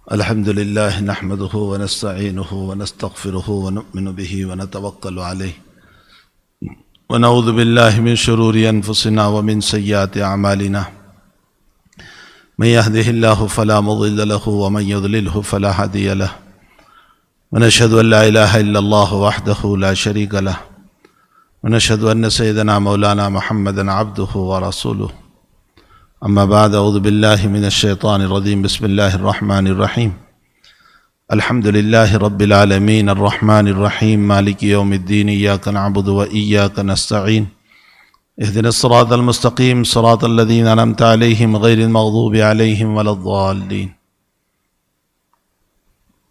الحمد لله نحمده ونستعينه ونستغفره ونؤمن به ونتوكل عليه ونعوذ بالله من شرور أنفسنا ومن سيئات أعمالنا من يهده الله فلا مضل له ومن يضلله فلا هادي له ونشهد أن لا إله إلا الله وحده لا شريك له ونشهد أن سيدنا مولانا محمدا عبده ورسوله اما بعد اعوذ باللہ من الشیطان الرجیم بسم اللہ الرحمن الرحیم الحمد للہ رب العالمین الرحمن الرحیم مالک یوم الدین ایاک نعبد و ایاک نستعین اہدنا الصراط المستقیم صراط الذین انعمت علیہم غیر المغضوب علیہم ولا الضالین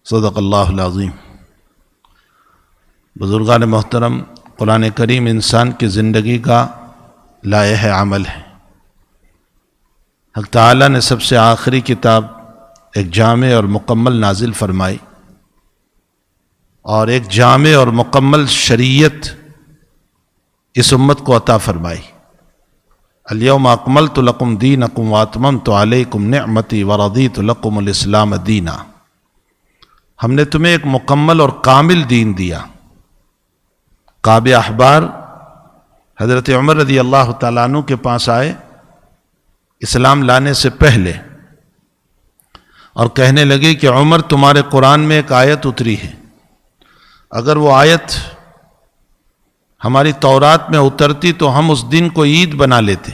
صدق اللہ العظیم۔ بزرگان محترم، قرآن کریم انسان کی زندگی کا لائحہ عمل ہے۔ حق تعالیٰ نے سب سے آخری کتاب ایک جامع اور مکمل نازل فرمائی اور ایک جامع اور مکمل شریعت اس امت کو عطا فرمائی۔ الیوم اکملت لکم دینکم واتممت علیکم نعمتی ورضیت لکم الاسلام دینا۔ ہم نے تمہیں ایک مکمل اور کامل دین دیا۔ کعب احبار حضرت عمر رضی اللہ تعالیٰ عنہ کے پاس آئے اسلام لانے سے پہلے اور کہنے لگے کہ عمر، تمہارے قرآن میں ایک آیت اتری ہے، اگر وہ آیت ہماری تورات میں اترتی تو ہم اس دن کو عید بنا لیتے،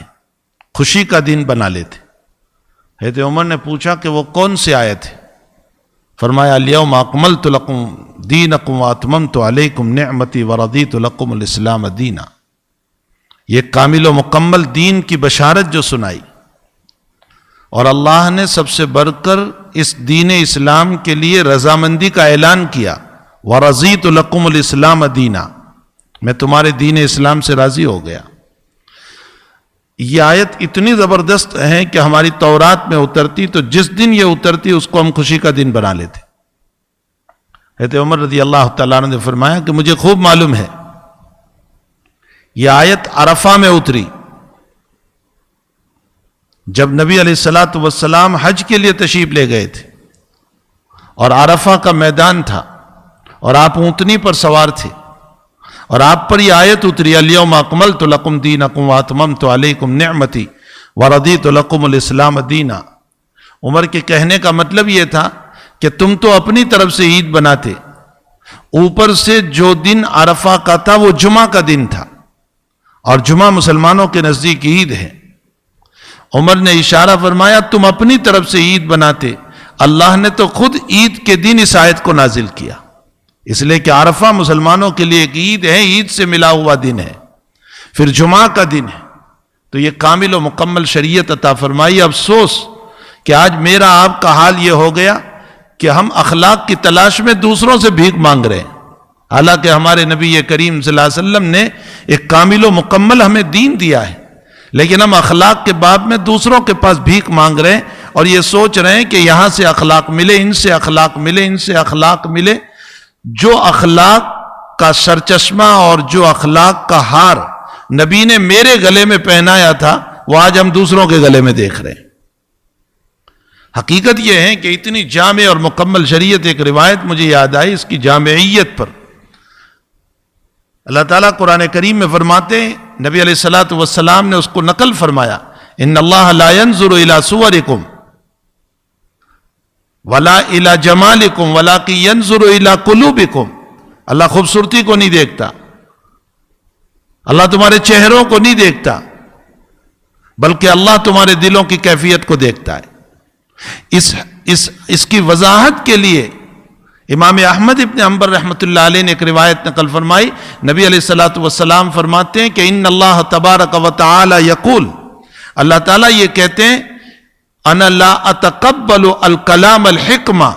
خوشی کا دن بنا لیتے۔ حضرت عمر نے پوچھا کہ وہ کون سی آیت ہے؟ فرمایا الیوم اکملت لکم دینکم واتممت علیکم نعمتی ورضیت لکم الاسلام دینا۔ یہ کامل و مکمل دین کی بشارت جو سنائی، اور اللہ نے سب سے بڑھ کر اس دین اسلام کے لیے رضامندی کا اعلان کیا، وَرَضِيتُ لَكُمُ الْإِسْلَامَ دِينًا، میں تمہارے دین اسلام سے راضی ہو گیا۔ یہ آیت اتنی زبردست ہے کہ ہماری تورات میں اترتی تو جس دن یہ اترتی اس کو ہم خوشی کا دن بنا لیتے۔ حضرت عمر رضی اللہ تعالیٰ عنہ نے فرمایا کہ مجھے خوب معلوم ہے، یہ آیت عرفہ میں اتری جب نبی علیہ السلام حج کے لیے تشریف لے گئے تھے اور عرفہ کا میدان تھا اور آپ اونٹنی پر سوار تھے اور آپ پر یہ آیت اتری الیوم اکملت لکم دینکم واتممت علیکم نعمتی ورضیت لکم الاسلام دینا۔ عمر کے کہنے کا مطلب یہ تھا کہ تم تو اپنی طرف سے عید بناتے، اوپر سے جو دن عرفہ کا تھا وہ جمعہ کا دن تھا، اور جمعہ مسلمانوں کے نزدیک عید ہے۔ عمر نے اشارہ فرمایا تم اپنی طرف سے عید بناتے، اللہ نے تو خود عید کے دن اس آیت کو نازل کیا، اس لیے کہ عرفہ مسلمانوں کے لیے ایک عید ہے، عید سے ملا ہوا دن ہے، پھر جمعہ کا دن ہے، تو یہ کامل و مکمل شریعت عطا فرمائی۔ افسوس کہ آج میرا آپ کا حال یہ ہو گیا کہ ہم اخلاق کی تلاش میں دوسروں سے بھیک مانگ رہے ہیں، حالانکہ ہمارے نبی کریم صلی اللہ علیہ وسلم نے ایک کامل و مکمل ہمیں دین دیا ہے، لیکن ہم اخلاق کے باب میں دوسروں کے پاس بھیک مانگ رہے ہیں اور یہ سوچ رہے ہیں کہ یہاں سے اخلاق ملے، ان سے اخلاق ملے، ان سے اخلاق ملے۔ جو اخلاق کا سرچشمہ اور جو اخلاق کا ہار نبی نے میرے گلے میں پہنایا تھا وہ آج ہم دوسروں کے گلے میں دیکھ رہے ہیں۔ حقیقت یہ ہے کہ اتنی جامع اور مکمل شریعت، ایک روایت مجھے یاد آئی اس کی جامعیت پر۔ اللہ تعالیٰ قرآن کریم میں فرماتے ہیں، نبی علیہ السلام نے اس کو نقل فرمایا، ان اللہ لا ينظر الى صورکم ولا الى جمالکم ولکن ينظر الى قلوبکم۔ اللہ خوبصورتی کو نہیں دیکھتا، اللہ تمہارے چہروں کو نہیں دیکھتا، بلکہ اللہ تمہارے دلوں کی کیفیت کو دیکھتا ہے۔ اس کی وضاحت کے لیے امام احمد ابن حنبل رحمۃ اللہ علیہ نے ایک روایت نقل فرمائی، نبی علیہ السلام فرماتے ہیں کہ ان اللہ تبارک و تعالی یقول، اللہ تعالیٰ یہ کہتے ہیں انا لا اتقبل الکلام الحکمہ،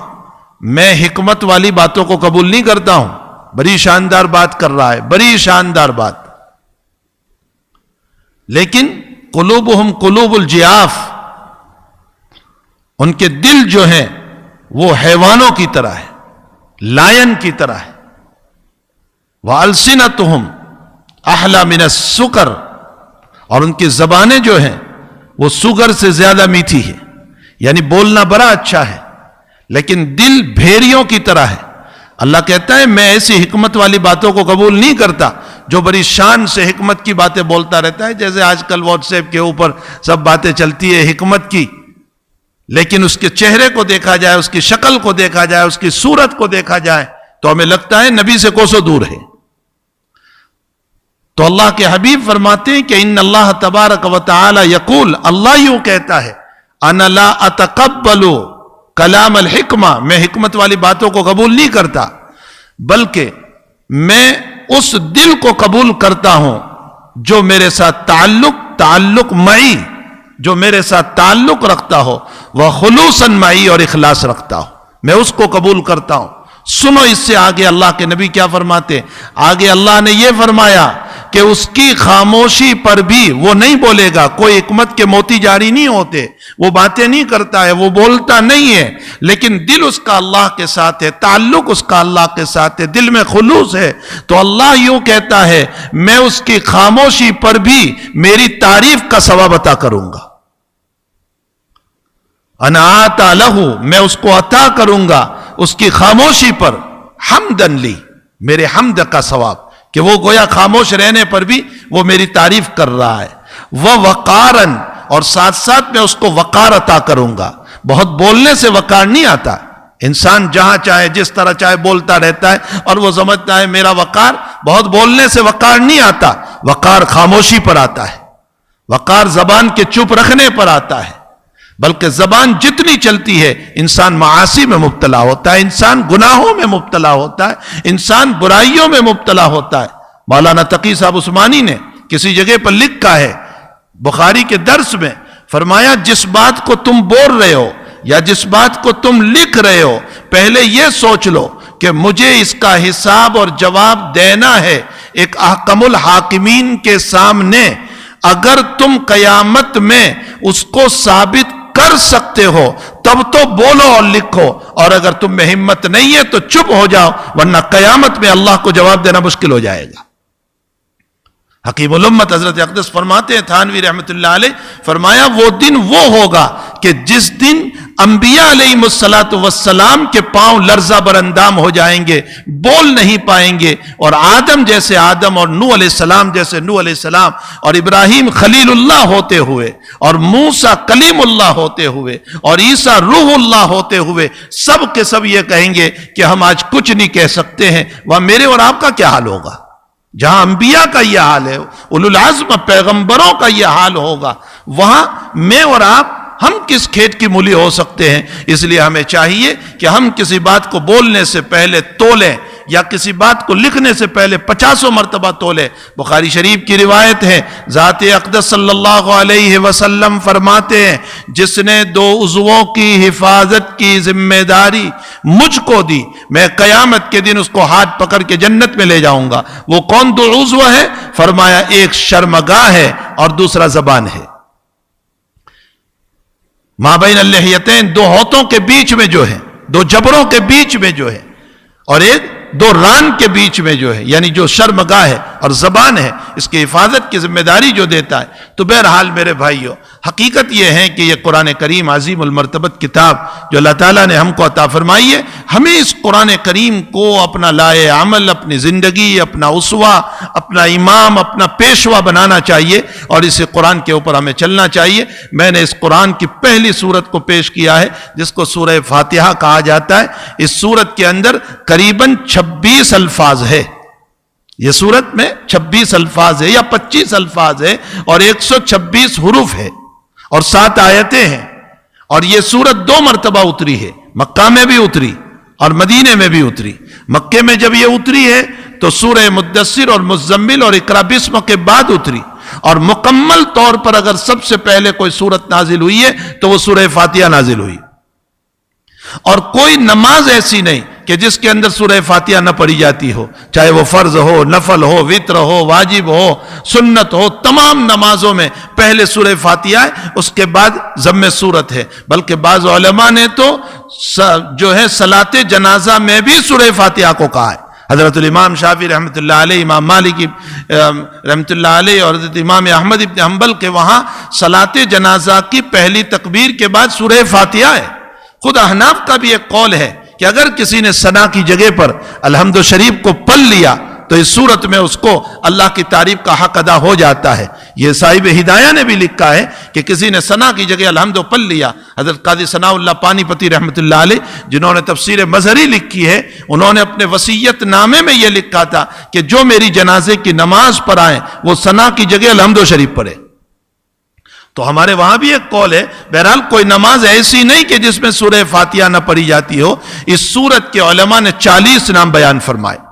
میں حکمت والی باتوں کو قبول نہیں کرتا ہوں۔ بڑی شاندار بات کر رہا ہے، بڑی شاندار بات، لیکن قلوبہم قلوب الجیاف، ان کے دل جو ہیں وہ حیوانوں کی طرح ہے، لائن کی طرح ہے۔ وَأَلْسِنَتُهُمْ أَحْلَى مِنَ السُّكَرِ، اور ان کی زبانیں جو ہیں وہ سگر سے زیادہ میٹھی ہے، یعنی بولنا بڑا اچھا ہے لیکن دل بھیڑیوں کی طرح ہے. اللہ کہتا ہے میں ایسی حکمت والی باتوں کو قبول نہیں کرتا جو بڑی شان سے حکمت کی باتیں بولتا رہتا ہے، جیسے آج کل واٹس ایپ کے اوپر سب باتیں چلتی ہے حکمت کی، لیکن اس کے چہرے کو دیکھا جائے، اس کی شکل کو دیکھا جائے، اس کی صورت کو دیکھا جائے تو ہمیں لگتا ہے نبی سے کوسوں دور ہے. تو اللہ کے حبیب فرماتے ہیں کہ ان اللہ تبارک و تعالی یقول، اللہ یوں کہتا ہے انا لا اتقبل کلام الحکمہ، میں حکمت والی باتوں کو قبول نہیں کرتا، بلکہ میں اس دل کو قبول کرتا ہوں جو میرے ساتھ تعلق معی، جو میرے ساتھ تعلق رکھتا ہو، وہ خلوصاً معی، اور اخلاص رکھتا ہو، میں اس کو قبول کرتا ہوں. سنو اس سے آگے اللہ کے نبی کیا فرماتے ہیں. آگے اللہ نے یہ فرمایا کہ اس کی خاموشی پر بھی وہ نہیں بولے گا. کوئی حکمت کے موتی جاری نہیں ہوتے، وہ باتیں نہیں کرتا ہے، وہ بولتا نہیں ہے، لیکن دل اس کا اللہ کے ساتھ ہے، تعلق اس کا اللہ کے ساتھ ہے، دل میں خلوص ہے. تو اللہ یوں کہتا ہے میں اس کی خاموشی پر بھی میری تعریف کا ثواب عطا کروں گا. انا آتا لہو، میں اس کو عطا کروں گا اس کی خاموشی پر، حمدن لی، میرے حمد کا ثواب، کہ وہ گویا خاموش رہنے پر بھی وہ میری تعریف کر رہا ہے. وہ وقارن، اور ساتھ ساتھ میں اس کو وقار عطا کروں گا. بہت بولنے سے وقار نہیں آتا، انسان جہاں چاہے جس طرح چاہے بولتا رہتا ہے اور وہ سمجھتا ہے میرا وقار. بہت بولنے سے وقار نہیں آتا، وقار خاموشی پر آتا ہے، وقار زبان کے چپ رکھنے پر آتا ہے. بلکہ زبان جتنی چلتی ہے انسان معاصی میں مبتلا ہوتا ہے، انسان گناہوں میں مبتلا ہوتا ہے، انسان برائیوں میں مبتلا ہوتا ہے. مولانا تقی صاحب عثمانی نے کسی جگہ پر لکھا ہے بخاری کے درس میں، فرمایا جس بات کو تم بول رہے ہو یا جس بات کو تم لکھ رہے ہو، پہلے یہ سوچ لو کہ مجھے اس کا حساب اور جواب دینا ہے ایک احکم الحاکمین کے سامنے. اگر تم قیامت میں اس کو ثابت کر سکتے ہو تب تو بولو اور لکھو، اور اگر تم میں ہمت نہیں ہے تو چپ ہو جاؤ، ورنہ قیامت میں اللہ کو جواب دینا مشکل ہو جائے گا. حکیم الامت حضرت اقدس فرماتے ہیں تھانوی رحمت اللہ علیہ، فرمایا وہ دن وہ ہوگا کہ جس دن انبیاء علیہم السلام کے پاؤں لرزہ بر اندام ہو جائیں گے، بول نہیں پائیں گے، اور آدم جیسے آدم، اور نوح علیہ السلام جیسے نوح علیہ السلام، اور ابراہیم خلیل اللہ ہوتے ہوئے، اور موسیٰ کلیم اللہ ہوتے ہوئے، اور عیسیٰ روح اللہ ہوتے ہوئے، سب کے سب یہ کہیں گے کہ ہم آج کچھ نہیں کہہ سکتے ہیں. وہاں میرے اور آپ کا کیا حال ہوگا؟ جہاں انبیاء کا یہ حال ہے، اولو العزم پیغمبروں کا یہ حال ہوگا، وہاں میں اور آپ ہم کس کھیت کی مولی ہو سکتے ہیں. اس لیے ہمیں چاہیے کہ ہم کسی بات کو بولنے سے پہلے تولیں، یا کسی بات کو لکھنے سے پہلے 50 مرتبہ تولیں. بخاری شریف کی روایت ہے، ذات اقدس صلی اللہ علیہ وسلم فرماتے ہیں جس نے 2 عضووں کی حفاظت کی ذمہ داری مجھ کو دی، میں قیامت کے دن اس کو ہاتھ پکڑ کے جنت میں لے جاؤں گا. وہ کون 2 عضو ہے؟ فرمایا ایک شرمگاہ ہے اور دوسرا زبان ہے. مابین اللحیتین، 2 ہونٹوں کے بیچ میں جو ہے، 2 جبڑوں کے بیچ میں جو ہے، اور ایک 2 ران کے بیچ میں جو ہے، یعنی جو شرمگاہ ہے اور زبان ہے، اس کی حفاظت کی ذمہ داری جو دیتا ہے. تو بہرحال میرے بھائیو، حقیقت یہ ہے کہ یہ قرآن کریم عظیم المرتبت کتاب جو اللہ تعالیٰ نے ہم کو عطا فرمائی ہے، ہمیں اس قرآن کریم کو اپنا لائے عمل، اپنی زندگی، اپنا اسوہ، اپنا امام، اپنا پیشوا بنانا چاہیے، اور اس قرآن کے اوپر ہمیں چلنا چاہیے. میں نے اس قرآن کی پہلی سورت کو پیش کیا ہے جس کو سورہ فاتحہ کہا جاتا ہے. اس سورت کے اندر قریباً 26 الفاظ ہے. یہ سورت میں 26 الفاظ ہے یا 25 الفاظ ہے، اور 126 حروف ہے، اور 7 آیتیں ہیں. اور یہ سورت 2 مرتبہ اتری ہے، مکہ میں بھی اتری اور مدینے میں بھی اتری. مکے میں جب یہ اتری ہے تو سورہ مدثر اور مزمل اور اقرا بسم کے بعد اتری، اور مکمل طور پر اگر سب سے پہلے کوئی سورت نازل ہوئی ہے تو وہ سورہ فاتحہ نازل ہوئی. اور کوئی نماز ایسی نہیں کہ جس کے اندر سورہ فاتحہ نہ پڑھی جاتی ہو، چاہے وہ فرض ہو، نفل ہو، وتر ہو، واجب ہو، سنت ہو. تمام نمازوں میں پہلے سورہ فاتحہ ہے، اس کے بعد ضم سورت ہے. بلکہ بعض علماء نے تو جو ہے صلاۃ جنازہ میں بھی سورہ فاتحہ کو کہا ہے. حضرت الامام شافعی رحمۃ اللہ علیہ، امام مالک رحمۃ اللہ علیہ، اور حضرت امام احمد ابن حنبل کے وہاں صلاۃ جنازہ کی پہلی تکبیر کے بعد سورہ فاتحہ ہے. خود احناف کا بھی ایک قول ہے کہ اگر کسی نے ثنا کی جگہ پر الحمد شریف کو پڑھ لیا تو اس صورت میں اس کو اللہ کی تعریف کا حق ادا ہو جاتا ہے. یہ صاحب ہدایہ نے بھی لکھا ہے کہ کسی نے ثنا کی جگہ الحمد پڑھ لیا. حضرت قاضی ثناء اللہ پانی پتی رحمۃ اللہ علیہ جنہوں نے تفسیر مظہری لکھی ہے، انہوں نے اپنے وصیت نامے میں یہ لکھا تھا کہ جو میری جنازے کی نماز پڑھائیں وہ ثنا کی جگہ الحمد شریف پڑھے. تو ہمارے وہاں بھی ایک قول ہے. بہرحال کوئی نماز ایسی نہیں کہ جس میں سورہ فاتحہ نہ پڑھی جاتی ہو. اس سورت کے علماء نے 40 نام بیان فرمائے.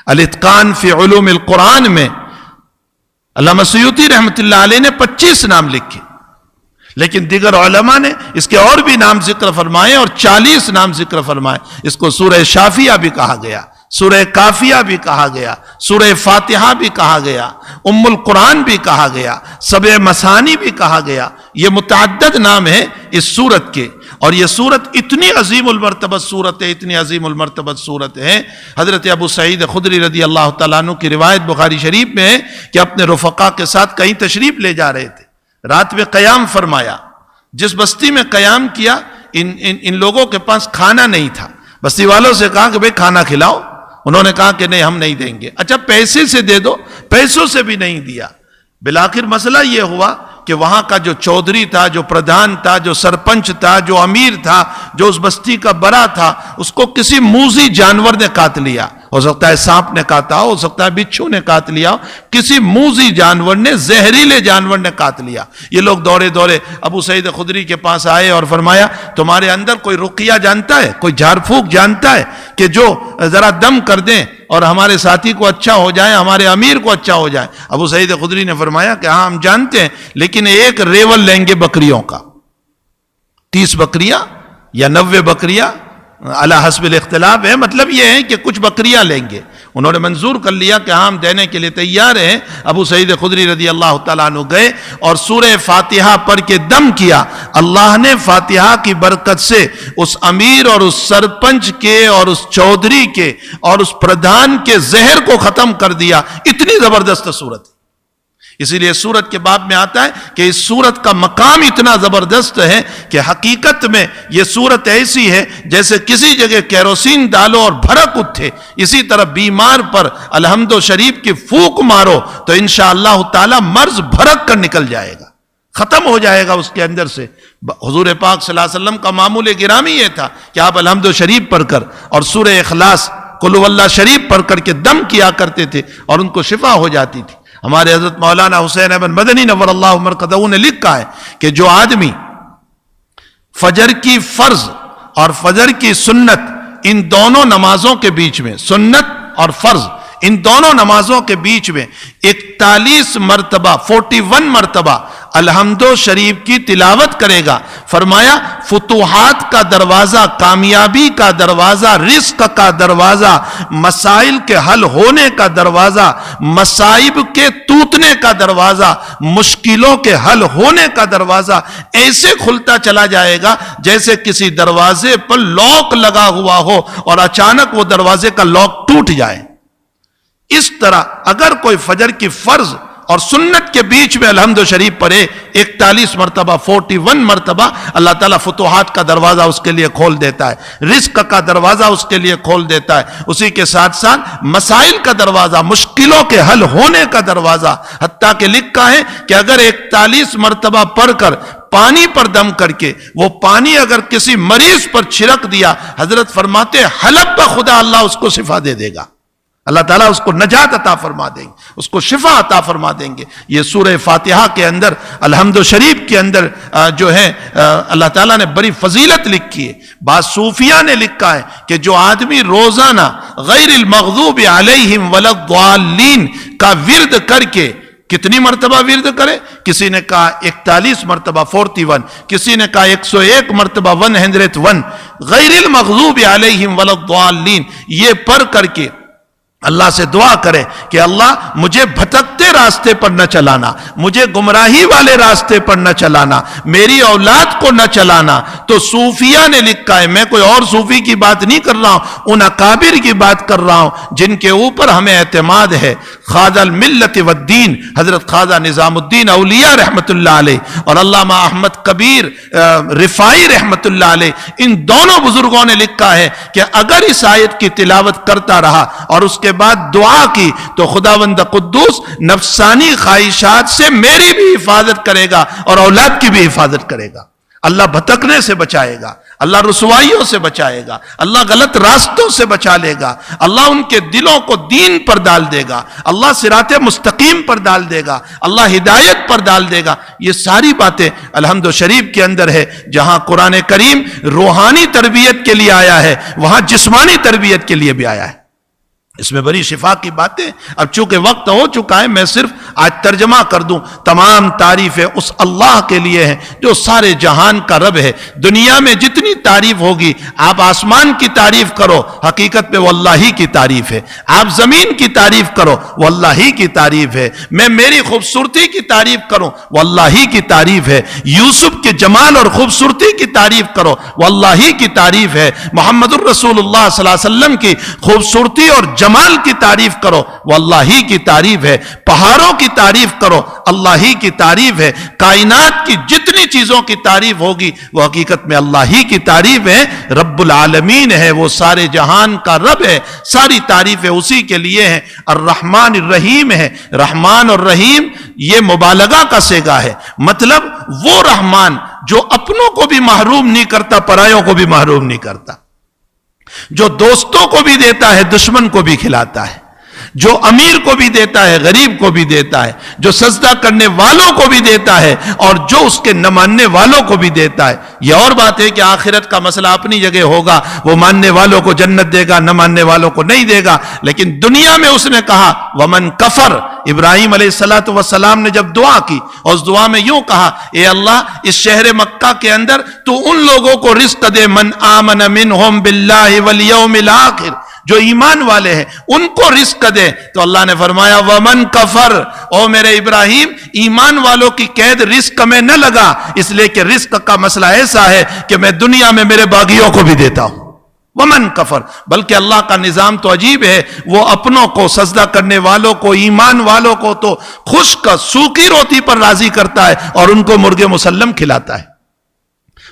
الاتقان فی علوم القرآن میں علامہ سیوطی رحمۃ اللہ علیہ نے 25 نام لکھے، لیکن دیگر علماء نے اس کے اور بھی نام ذکر فرمائے اور 40 نام ذکر فرمائے. اس کو سورہ شافیہ بھی کہا گیا، سورہ کافیہ بھی کہا گیا، سورہ فاتحہ بھی کہا گیا، ام القرآن بھی کہا گیا، سبع مثانی بھی کہا گیا. یہ متعدد نام ہے اس سورت کے. اور یہ سورت اتنی عظیم المرتبت سورت ہے، اتنی عظیم المرتبت سورت ہے. حضرت ابو سعید خدری رضی اللہ تعالیٰ عنہ کی روایت بخاری شریف میں ہے کہ اپنے رفقا کے ساتھ کہیں تشریف لے جا رہے تھے. رات میں قیام فرمایا. جس بستی میں قیام کیا ان لوگوں کے پاس کھانا نہیں تھا. بستی والوں سے کہا کہ بھئی کھانا کھلاؤ. انہوں نے کہا کہ نہیں ہم نہیں دیں گے. اچھا پیسے سے دے دو. پیسوں سے بھی نہیں دیا. بالآخر مسئلہ یہ ہوا کہ وہاں کا جو چودھری تھا، جو پردھان تھا، جو سرپنچ تھا، جو امیر تھا، جو اس بستی کا بڑا تھا، اس کو کسی موذی جانور نے کاٹ لیا. ہو سکتا ہے سانپ نے کاٹا ہو سکتا ہے بچھو نے کاٹ لیا ہو. کسی موذی جانور نے، زہریلے جانور نے کاٹ لیا. یہ لوگ دورے دورے ابو سعید خدری کے پاس آئے اور فرمایا تمہارے اندر کوئی رقیہ جانتا ہے، کوئی جھاڑ پھونک جانتا ہے کہ جو ذرا دم کر دیں اور ہمارے ساتھی کو اچھا ہو جائے، ہمارے امیر کو اچھا ہو جائے. ابو سعید خدری نے فرمایا کہ ہاں ہم جانتے ہیں، لیکن ایک ریول لیں گے بکریوں کا. 30 بکریاں یا 90 بکریاں علی حسب الاختلاف ہے. مطلب یہ ہے کہ کچھ بکریاں لیں گے. انہوں نے منظور کر لیا کہ ہم دینے کے لیے تیار ہیں. ابو سعید خدری رضی اللہ تعالیٰ عنہ گئے اور سورہ فاتحہ پڑھ کے دم کیا. اللہ نے فاتحہ کی برکت سے اس امیر اور اس سرپنچ کے اور اس چودھری کے اور اس پردھان کے زہر کو ختم کر دیا. اتنی زبردست صورت. اسی لیے سورت کے باب میں آتا ہے کہ اس سورت کا مقام اتنا زبردست ہے کہ حقیقت میں یہ سورت ایسی ہے جیسے کسی جگہ کیروسین ڈالو اور بھڑک اٹھے. اسی طرح بیمار پر الحمد شریف کی پھونک مارو تو انشاءاللہ تعالی مرض بھڑک کر نکل جائے گا، ختم ہو جائے گا اس کے اندر سے. حضور پاک صلی اللہ علیہ وسلم کا معمول گرامی یہ تھا کہ آپ الحمد شریف پڑھ کر اور سورہ اخلاص قل هو اللہ شریف پڑھ کر کے دم کیا کرتے تھے اور ان کو شفا ہو جاتی تھی. ہمارے حضرت مولانا حسین احمد مدنی نور اللہ مرقدہ نے لکھا ہے کہ جو آدمی فجر کی فرض اور فجر کی سنت ان دونوں نمازوں کے بیچ میں، سنت اور فرض ان دونوں نمازوں کے بیچ میں 41 مرتبہ 41 مرتبہ الحمد شریف کی تلاوت کرے گا، فرمایا فتوحات کا دروازہ، کامیابی کا دروازہ، رزق کا دروازہ، مسائل کے حل ہونے کا دروازہ، مصائب کے ٹوٹنے کا دروازہ، مشکلوں کے حل ہونے کا دروازہ ایسے کھلتا چلا جائے گا جیسے کسی دروازے پر لاک لگا ہوا ہو اور اچانک وہ دروازے کا لاک ٹوٹ جائے. اس طرح اگر کوئی فجر کی فرض اور سنت کے بیچ میں الحمد شریف پڑھے 41 مرتبہ 41 مرتبہ، اللہ تعالیٰ فتوحات کا دروازہ اس کے لیے کھول دیتا ہے، رزق کا دروازہ اس کے لیے کھول دیتا ہے، اسی کے ساتھ ساتھ مسائل کا دروازہ، مشکلوں کے حل ہونے کا دروازہ. حتیٰ کہ لکھا ہے کہ اگر 41 مرتبہ پڑھ کر پانی پر دم کر کے وہ پانی اگر کسی مریض پر چھڑک دیا، حضرت فرماتے حلف بہ خدا اللہ اس کو شفا دے دے گا. اللہ تعالیٰ اس کو نجات عطا فرما دیں گے، اس کو شفا عطا فرما دیں گے. یہ سورہ فاتحہ کے اندر الحمد شریف کے اندر جو ہے اللہ تعالیٰ نے بڑی فضیلت لکھی ہے. بعض صوفیہ نے لکھا ہے کہ جو آدمی روزانہ غیر المغضوب علیہم ولا الضالین کا ورد کر کے، کتنی مرتبہ ورد کرے؟ کسی نے کہا 41 مرتبہ 41، کسی نے کہا 101 مرتبہ 101، غیر المغضوب علیہم ولا الضالین یہ پڑھ کر کے اللہ سے دعا کریں کہ اللہ مجھے بھٹکتے راستے پر نہ چلانا، مجھے گمراہی والے راستے پر نہ چلانا، میری اولاد کو نہ چلانا۔ تو صوفیہ نے لکھا ہے، میں کوئی اور صوفی کی بات نہیں کر رہا ہوں، ان اکابر کی بات کر رہا ہوں جن کے اوپر ہمیں اعتماد ہے، خواجہ الملت والدین حضرت خواجہ نظام الدین اولیاء رحمت اللہ علیہ اور علامہ احمد کبیر رفاعی رحمت اللہ علیہ، ان دونوں بزرگوں نے لکھا ہے کہ اگر اس آیت کی تلاوت کرتا رہا اور اس کے بعد دعا کی تو خداوند قدوس نفسانی خواہشات سے میری بھی حفاظت کرے گا اور اولاد کی بھی حفاظت کرے گا۔ اللہ بھٹکنے سے بچائے گا، اللہ رسوائیوں سے بچائے گا، اللہ غلط راستوں سے بچا لے گا، اللہ ان کے دلوں کو دین پر ڈال دے گا، اللہ صراط مستقیم پر ڈال دے گا، اللہ ہدایت پر ڈال دے گا۔ یہ ساری باتیں الحمد شریف کے اندر ہے۔ جہاں قرآن کریم روحانی تربیت کے لیے آیا ہے، وہاں جسمانی تربیت کے لیے بھی آیا ہے۔ اس میں بڑی شفا کی باتیں، اب چونکہ وقت ہو چکا ہے میں صرف آج ترجمہ کر دوں۔ تمام تعریفیں اس اللہ کے لیے ہیں جو سارے جہان کا رب ہے۔ دنیا میں جتنی تعریف ہوگی، آپ آسمان کی تعریف کرو، حقیقت میں وہ اللہ ہی کی تعریف ہے۔ آپ زمین کی تعریف کرو، وہ اللہ ہی کی تعریف ہے۔ میں میری خوبصورتی کی تعریف کروں، وہ اللہ ہی کی تعریف ہے۔ یوسف کے جمال اور خوبصورتی کی تعریف کرو، وہ اللہ ہی کی تعریف ہے۔ محمد الرسول اللہ صلی اللہ علیہ وسلم کی خوبصورتی اور جمال کی تعریف کرو، وہ اللہ ہی کی تعریف ہے۔ پہاڑوں کی تعریف کرو، اللہ ہی کی تعریف ہے۔ کائنات کی جتنی چیزوں کی تعریف ہوگی وہ حقیقت میں اللہ ہی کی تعریف ہے۔ رب العالمین ہے، وہ سارے جہان کا رب ہے، ساری تعریفیں اسی کے لیے ہیں۔ الرحمن الرحیم ہے، رحمان اور رحیم یہ مبالغہ کا صیغہ ہے، مطلب وہ رحمان جو اپنوں کو بھی محروم نہیں کرتا، پرایوں کو بھی محروم نہیں کرتا، جو دوستوں کو بھی دیتا ہے، دشمن کو بھی کھلاتا ہے، جو امیر کو بھی دیتا ہے، غریب کو بھی دیتا ہے، جو سجدہ کرنے والوں کو بھی دیتا ہے اور جو اس کے نہ ماننے والوں کو بھی دیتا ہے۔ یہ اور بات ہے کہ آخرت کا مسئلہ اپنی جگہ ہوگا، وہ ماننے والوں کو جنت دے گا، نہ ماننے والوں کو نہیں دے گا، لیکن دنیا میں اس نے کہا ومن کفر۔ ابراہیم علیہ السلام نے جب دعا کی اور اس دعا میں یوں کہا، اے اللہ اس شہر مکہ کے اندر تو ان لوگوں کو رزق دے، من آمن منہم باللہ والیوم الآخر، جو ایمان والے ہیں ان کو رزق دے۔ تو اللہ نے فرمایا ومن کفر، او میرے ابراہیم ایمان والوں کی قید رزق میں نہ لگا، اس لیے کہ رزق کا مسئلہ ایسا ہے کہ میں دنیا میں میرے باغیوں کو بھی دیتا ہوں۔ ومن کفر، بلکہ اللہ کا نظام تو عجیب ہے، وہ اپنوں کو، سجدہ کرنے والوں کو، ایمان والوں کو تو خشک سوکھی روٹی پر راضی کرتا ہے اور ان کو مرغ مسلم کھلاتا ہے۔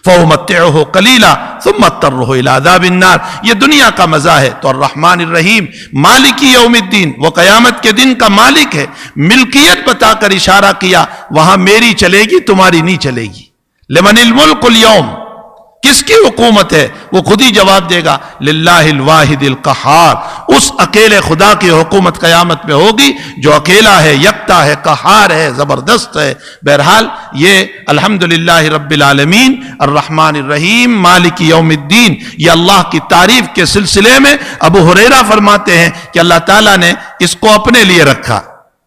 فَأُمَتِّعُهُ قَلِيلًا ثُمَّ اضْطَرُّهُ إِلَىٰ عَذَابِ النَّارِ، یہ دنیا کا مزہ ہے۔ تو الرحمن الرحیم مالک یوم الدین، وہ قیامت کے دن کا مالک ہے۔ ملکیت بتا کر اشارہ کیا، وہاں میری چلے گی تمہاری نہیں چلے گی۔ لمن الملک اليوم، کس کی حکومت ہے؟ وہ خود ہی جواب دے گا، للہ الواحد القہار، اس اکیلے خدا کی حکومت قیامت میں ہوگی جو اکیلا ہے، یکتا ہے، قہار ہے، زبردست ہے۔ بہرحال یہ الحمدللہ رب العالمین الرحمن الرحیم مالک یوم الدین، یہ اللہ کی تعریف کے سلسلے میں ابو ہریرہ فرماتے ہیں کہ اللہ تعالیٰ نے اس کو اپنے لیے رکھا،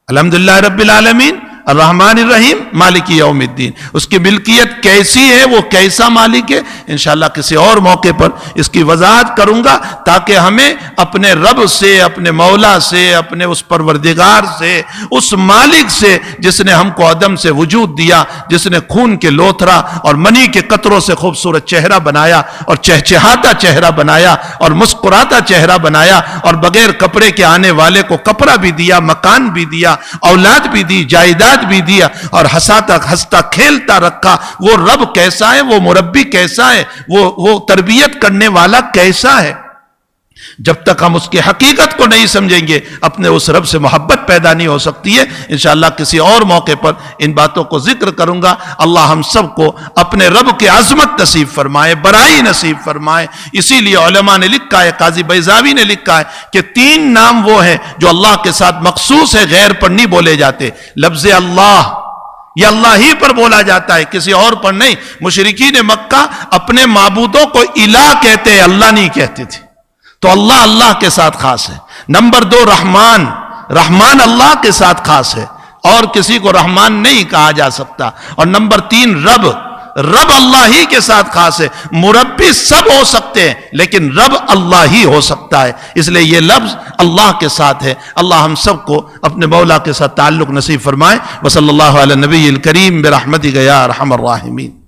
الحمدللہ رب العالمین الرحمن الرحیم مالک یوم الدین۔ اس کی ملکیت کیسی ہے، وہ کیسا مالک ہے، انشاءاللہ کسی اور موقع پر اس کی وضاحت کروں گا، تاکہ ہمیں اپنے رب سے، اپنے مولا سے، اپنے اس پروردگار سے، اس مالک سے جس نے ہم کو عدم سے وجود دیا، جس نے خون کے لوتھرا اور منی کے قطروں سے خوبصورت چہرہ بنایا اور چہچہاتا چہرہ بنایا اور مسکراتا چہرہ بنایا اور بغیر کپڑے کے آنے والے کو کپڑا بھی دیا، مکان بھی دیا، اولاد بھی دی، جائیداد بھی دیا اور ہنستا کھیلتا رکھا۔ وہ رب کیسا ہے، وہ مربی کیسا ہے، وہ تربیت کرنے والا کیسا ہے۔ جب تک ہم اس کی حقیقت کو نہیں سمجھیں گے اپنے اس رب سے محبت پیدا نہیں ہو سکتی ہے۔ انشاءاللہ کسی اور موقع پر ان باتوں کو ذکر کروں گا۔ اللہ ہم سب کو اپنے رب کی عظمت نصیب فرمائے، بڑائی نصیب فرمائے۔ اسی لیے علماء نے لکھا ہے، قاضی بیضاوی نے لکھا ہے کہ 3 نام وہ ہیں جو اللہ کے ساتھ مخصوص ہے، غیر پر نہیں بولے جاتے۔ لفظ اللہ، یہ اللہ ہی پر بولا جاتا ہے، کسی اور پر نہیں۔ مشرکین مکہ اپنے معبودوں کو الہ کہتے ہیں، اللہ نہیں کہتے تھے، تو اللہ اللہ کے ساتھ خاص ہے۔ نمبر 2 رحمان، رحمان اللہ کے ساتھ خاص ہے اور کسی کو رحمان نہیں کہا جا سکتا۔ اور نمبر 3 رب، رب اللہ ہی کے ساتھ خاص ہے. مربی سب ہو سکتے ہیں لیکن رب اللہ ہی ہو سکتا ہے، اس لیے یہ لفظ اللہ کے ساتھ ہے. اللہ ہم سب کو اپنے مولا کے ساتھ تعلق نصیب فرمائے. وصلی اللہ علی نبی الکریم برحمتک یا ارحم الراحمین.